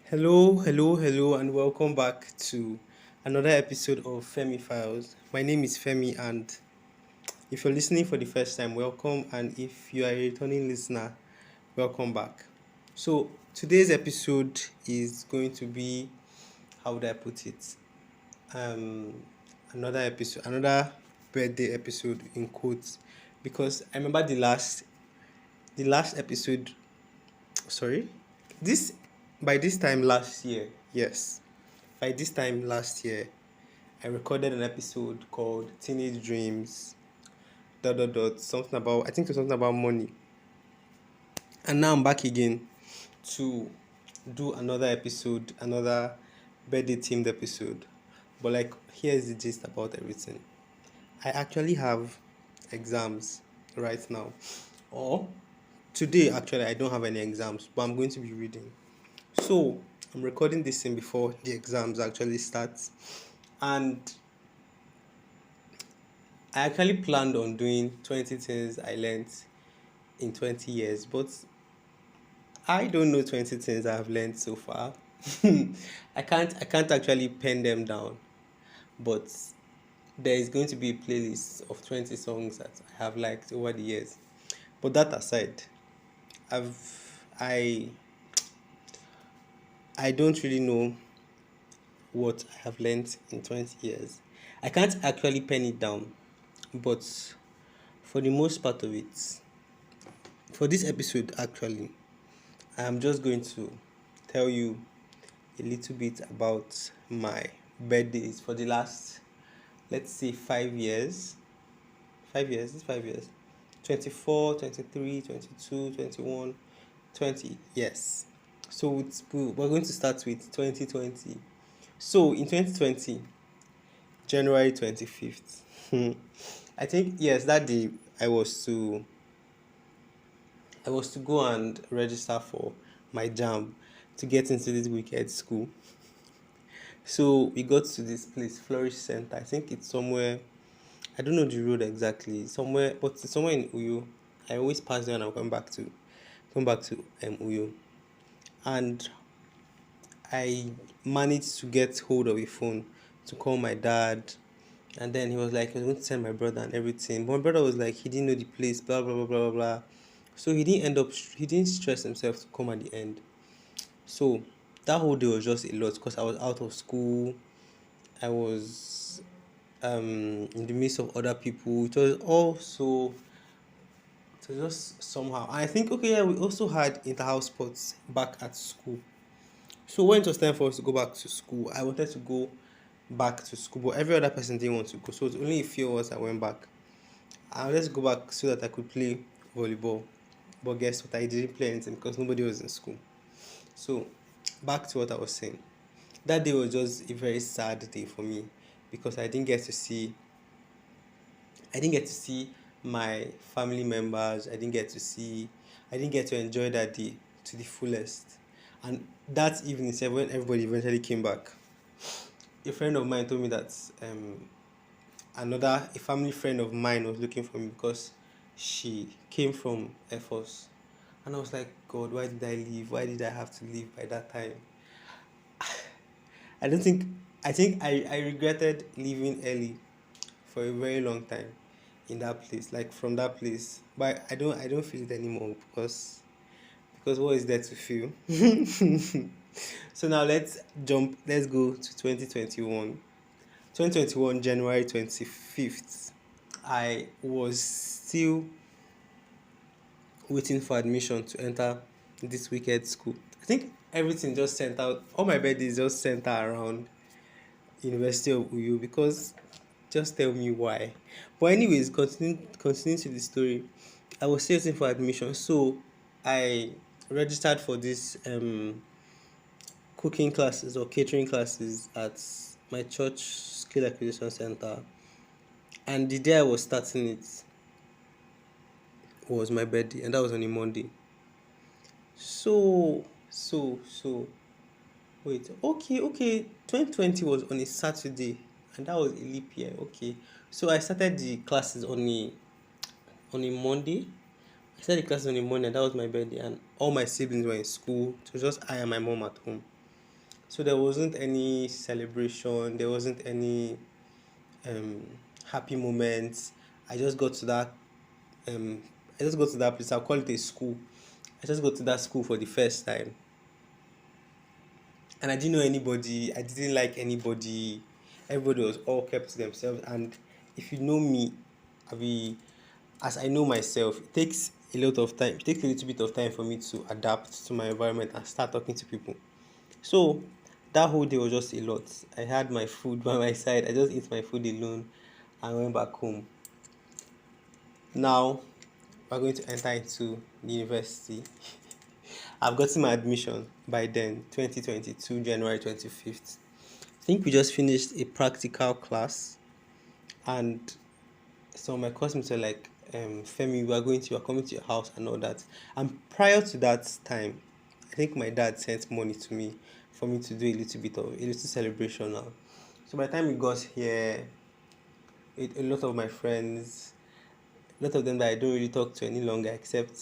Hello, and welcome back to another episode of Femi Files. My name is Femi, and if you're listening for the first time, welcome, and if you are a returning listener, welcome back. So, today's episode is going to be how would I put it? Um, another birthday episode in quotes, because I remember the last episode. Sorry, this by this time last year, yes, by this time last year, I recorded an episode called Teenage Dreams, dot dot dot, something about, I think it was something about money. And now I'm back again to do another episode, another birthday themed episode. But like, here's the gist about everything. I actually have exams right now. Or today, actually, I don't have any exams, but I'm going to be reading. So I'm recording this thing before the exams actually starts, and I actually planned on doing 20 things I learned in 20 years, but I don't know 20 things I've learned so far. I can't actually pen them down, but there is going to be a playlist of 20 songs that I have liked over the years. But that aside, I I don't really know what I have learned in 20 years. I can't actually pen it down, but for the most part of it, for this episode actually, I'm just going to tell you a little bit about my birthdays for the last, let's say, 5 years. 5 years, it's 5 years. 24, 23, 22, 21, 20. Yes. So we're going to start with 2020. So in 2020, January 25th, I think, yes, that day I was to I was to go and register for my jam to get into this wicked school. So we got to this place, Flourish Center. I think it's somewhere, I don't know the road exactly, somewhere, but it's somewhere in Uyo. I always pass there and I'm coming back to Uyo. And I managed to get hold of a phone to call my dad. And then he was like, he was going to send my brother and everything. But my brother was like, he didn't know the place, blah, blah, blah, blah, blah, blah. So he didn't stress himself to come at the end. So that whole day was just a lot because I was out of school. I was in the midst of other people. It was also, it was just somehow. I think, okay, yeah, we also had inter-house sports back at school. So when it was time for us to go back to school, I wanted to go back to school, but every other person didn't want to go. So it was only a few of us that went back. I wanted to go back so that I could play volleyball. But guess what? I didn't play anything because nobody was in school. So back to what I was saying. That day was just a very sad day for me because I didn't get to see my family members. I didn't get to enjoy that day to the fullest. And that evening, when everybody eventually came back, a friend of mine told me that a family friend of mine was looking for me because she came from Air Force. And I was like, God, why did I leave? Why did I have to leave by that time? I don't think I regretted leaving early for a very long time in that place, like from that place. But I don't feel it anymore because what is there to feel? So now let's go to 2021. 2021 January 25th. I was still waiting for admission to enter this wicked school. I think everything just sent out, all my birthdays just center around University of Uyo because just tell me why. But anyways, continue to the story. I was still waiting for admission, so I registered for this cooking classes or catering classes at my church skill acquisition center. And the day I was starting it was my birthday, and that was on a Monday. So wait, okay. 2020 was on a Saturday, and that was a leap year. Okay, so I started the classes on a Monday. I started the classes on a Monday, and that was my birthday, and all my siblings were in school. It was just I and my mom at home. So there wasn't any celebration, there wasn't any um happy moments. I just got to that um I just got to that place. I'll call it a school. I just got to that school for the first time, and I didn't know anybody. I didn't like anybody. Everybody was all kept to themselves. And if you know me, I be as I know myself, it takes a lot of time. It takes a little bit of time for me to adapt to my environment and start talking to people. So that whole day was just a lot. I had my food by my side. I just ate my food alone and went back home. Now we're going to enter into university. I've gotten my admission by then, 2022, January 25th. I think we just finished a practical class, and so my classmates were like, Femi, we are coming to your house and all that. And prior to that time, I think my dad sent money to me for me to do a little celebration now. So by the time we got here, a lot of my friends, a lot of them that I don't really talk to any longer, except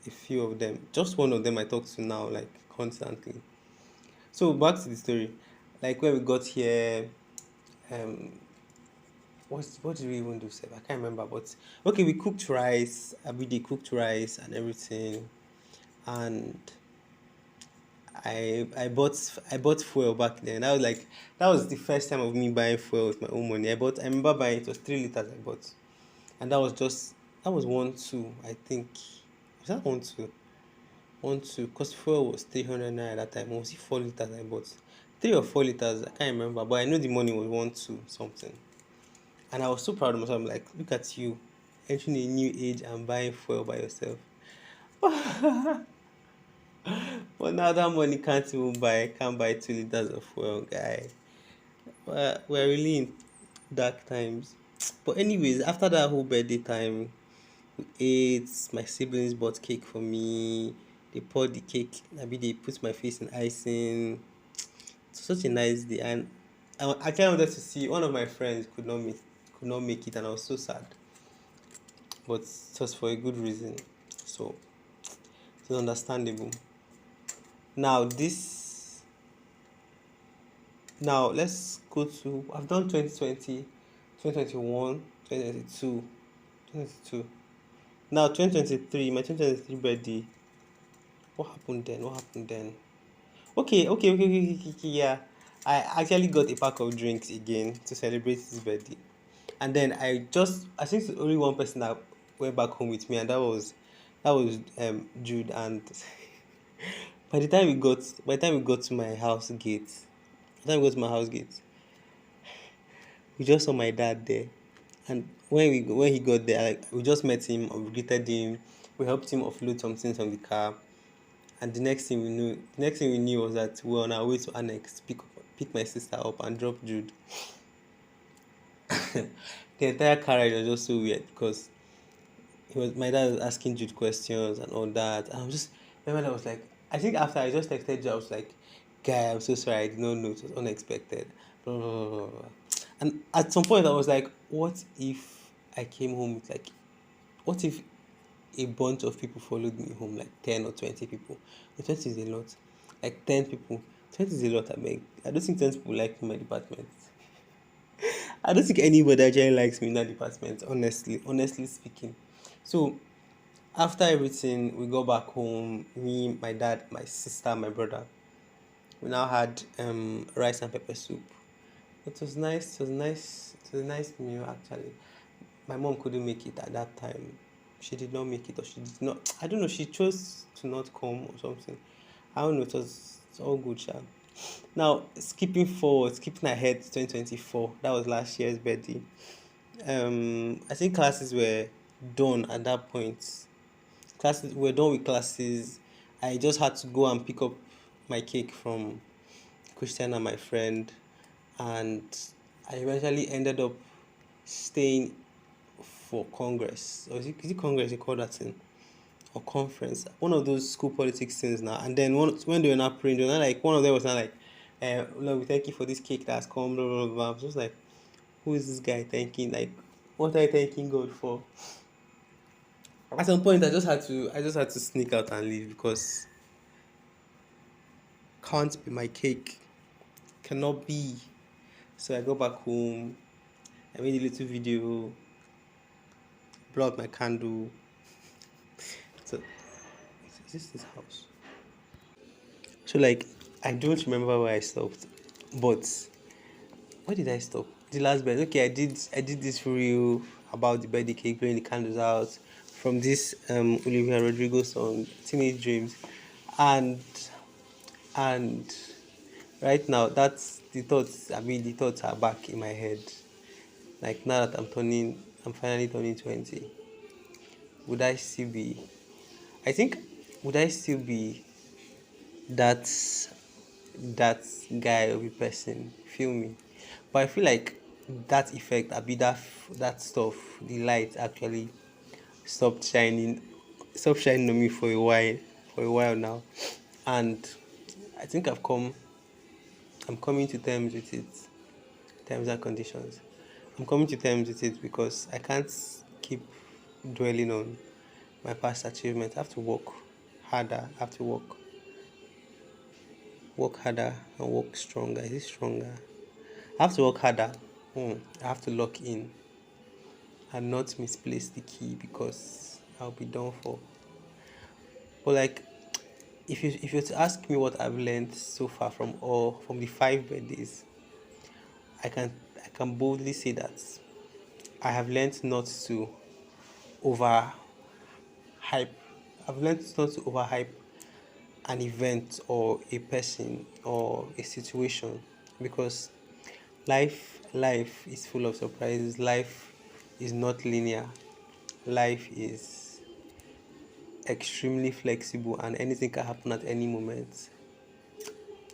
a few of them. Just one of them I talk to now, like constantly. So back to the story, like when we got here, um, what did we even do? Sef? I can't remember, but okay, we cooked rice. They cooked rice and everything, and I bought fuel back then. That was the first time of me buying fuel with my own money. I remember buying it was 3 liters I bought, and that was 1 2 I think. Was that 1 2? 1 2 because fuel was 300 naira at that time. Or was it 4 liters I bought? 3 or 4 liters, I can't remember, but I know the money was 1 2 something. And I was so proud of myself. I'm like, look at you, entering a new age and buying fuel by yourself. But now that money can't buy 2 liters of fuel, guy. We're really in dark times. But anyways, after that whole birthday time, we ate. My siblings bought cake for me. They poured the cake. Maybe they put my face in icing. It was such a nice day, and I actually wanted to see one of my friends could not make it, and I was so sad. But it was for a good reason, so it's understandable. Now this now let's go to I've done 2020, 2021, 2022, 2022. Now 2023, my 2023 birthday. What happened then? What happened then? Okay, yeah. I actually got a pack of drinks again to celebrate his birthday. And then I think it's only one person that went back home with me, and that was Jude. And by the time we got to my house gate, by the time we got to my house gate, we just saw my dad there. And when he got there, like, we just met him, we greeted him, we helped him offload some things from the car. And the next thing we knew was that we were on our way to Annex, pick my sister up and drop Jude. The entire car ride was just so weird because my dad was asking Jude questions and all that. And I was like, I think after I just texted you, I was like, guy, I'm so sorry, I did not know, it was unexpected. Blah, blah, blah, blah, blah. And at some point I was like, what if I came home with like, what if a bunch of people followed me home, like 10 or 20 people? The 20 is a lot. Like 10 people. 20 is a lot, I mean. I don't think 10 people like me in my department. I don't think anybody actually likes me in that department, honestly speaking. So after everything, we go back home. Me, my dad, my sister, my brother. We now had rice and pepper soup. It was nice. It was nice. It was a nice meal actually. My mom couldn't make it at that time. She did not make it, or she did not. I don't know. She chose to not come or something. I don't know. It's all good, sha. Now skipping ahead to 2024. That was last year's birthday. I think classes were done at that point. Classes We're done with classes. I just had to go and pick up my cake from Christian and my friend, and I eventually ended up staying for Congress. Or is it Congress they call that thing? Or conference? One of those school politics things now. And then when they were not praying, they were not like, one of them was not like, Lord, we thank you for this cake that's come, blah, blah, blah. I was just like, who is this guy thanking? Like, what are you thanking God for? At some point, I just had to sneak out and leave because can't be my cake. Cannot be. So I go back home. I made a little video, blow out my candle. So is this house? So like I don't remember where I stopped, but where did I stop? The last bed. Okay, I did this reel about the birthday cake, blowing the candles out from this Olivia Rodrigo song, Teenage Dreams, and and right now that's the thoughts. I mean, the thoughts are back in my head. Like now that I'm finally turning 20. Would I still be? I think would I still be that that guy or a person? Feel me? But I feel like that effect, I be that stuff, the light actually stopped shining, stopped shining on me for a while now, and I think I'm coming to terms with it, terms and conditions. I'm coming to terms with it because I can't keep dwelling on my past achievements. I have to work harder. I have to work harder and work stronger. Is it stronger? I have to work harder. I have to lock in and not misplace the key because I'll be done for. But like, if you were to ask me what I've learned so far from the 5 birthdays, I can boldly say that I have learned not to over hype. I've learned not to overhype an event or a person or a situation because life is full of surprises. Life is not linear. Life is extremely flexible and anything can happen at any moment.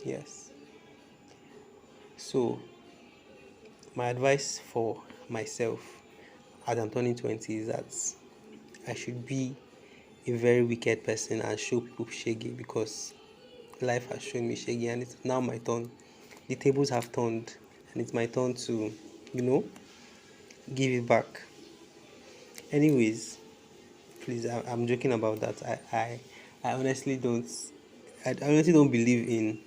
Yes. So my advice for myself as I'm turning 20 is that I should be a very wicked person and show people shaggy because life has shown me shaggy and it's now my turn. The tables have turned and it's my turn to, you know, give it back. Anyways, please, I'm joking about that. I honestly don't. I honestly don't believe in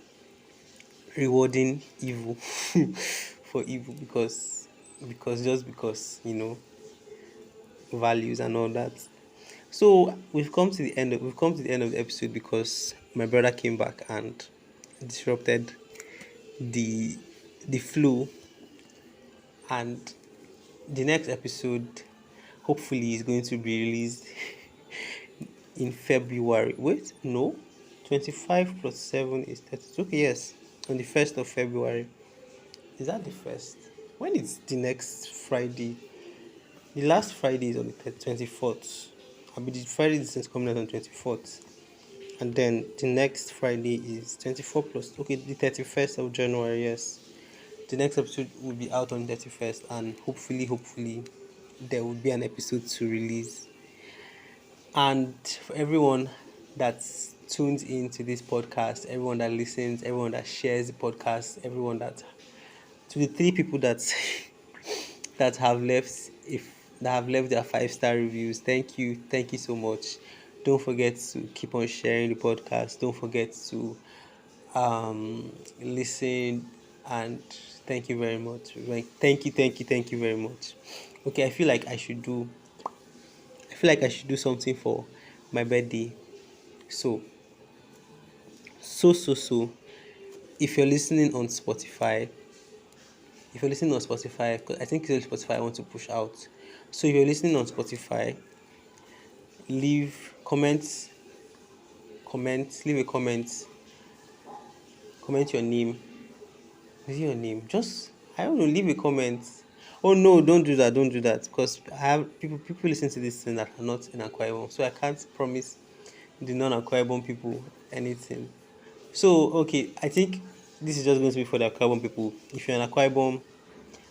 rewarding evil for evil because just because values and all that. So we've come to the end of the episode because my brother came back and disrupted the the flow, and the next episode hopefully is going to be released in February. Wait, no, 25 plus 7 is 32. Okay, yes, on the 1st of February. Is that the first? When is the next Friday? The last Friday is on the 24th. I mean, the Friday is coming out on 24th. And then the next Friday is 24 plus, okay, the 31st of January, yes. The next episode will be out on 31st, and hopefully, there will be an episode to release. And for everyone that tunes into this podcast, everyone that listens, everyone that shares the podcast, everyone that to the 3 people that that have left if that have left their 5-star reviews, thank you so much. Don't forget to keep on sharing the podcast. Don't forget to listen, and thank you very much. Like, thank you very much. Okay, I feel like I should do something for my birthday. So, so. If you're listening on Spotify, if you're listening on Spotify, 'cause I think it's Spotify I want to push out. So if you're listening on Spotify, leave comments, leave a comment your name. Is it your name? Just I don't know, leave a comment. Oh no, don't do that, because I have people listen to this thing that are not in Akwa Ibom, so I can't promise the non-Akwa Ibom people anything. So okay, I think this is just going to be for the Akwa Ibom people. If you're in Akwa Ibom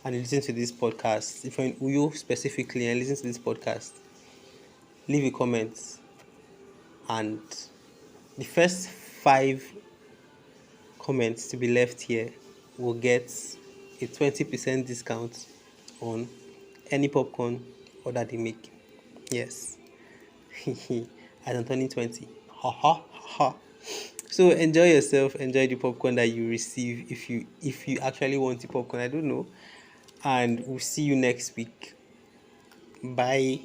and you listen to this podcast, if you're in Uyo specifically and listen to this podcast, leave a comment, and the first 5 comments to be left here will get a 20% discount on any popcorn order they make. Yes. As I'm turning 20. Ha ha ha. So enjoy yourself, enjoy the popcorn that you receive if you actually want the popcorn. I don't know. And we'll see you next week. Bye.